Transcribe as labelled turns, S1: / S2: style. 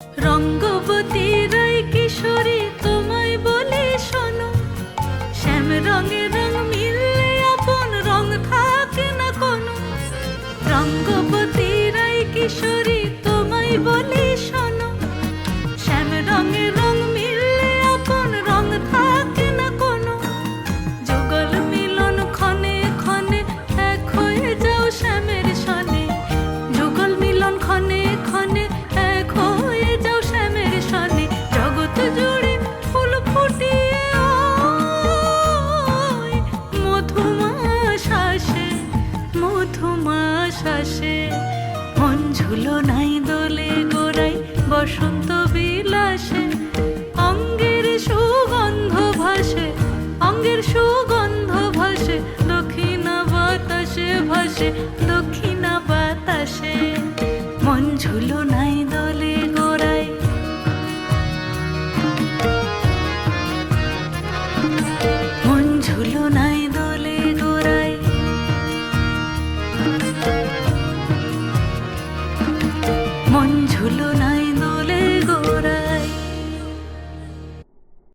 S1: রঙ্গবতী রায় কিশোরী তোমায় বলে শোনো, শ্যাম রঙে রং মিললে আপন রং থাকে না কোনো। রঙ্গবতী রায় কিশোরী তোমায় বলে শোনো, শ্যাম রঙে রং মিললে আপন রং থাকে না কোনো। যুগল মিলন ক্ষণে ক্ষণে এক হয়ে যাও শ্যামের সনে, যুগল মিলন ক্ষণে ক্ষণে এক হয়ে যাও শ্যামের সনে। জগৎ জুড়ে ফুল ফুটিয়ে ওই মধুমাস আসে, মধুমাস আসে। মন ঝুলো নাই দোলে গোড়াই বসন্ত বিলাসে, অঙ্গের সুগন্ধ ভাসে, অঙ্গের সুগন্ধ ভাসে। দক্ষিণা বাতাসে ভাসে, দক্ষিণা বাতাসে। মন ঝুলো নাই দোলে গোড়াই, মন ঝুলো নাই দোলে গোড়াই। মন ঝুলো নাই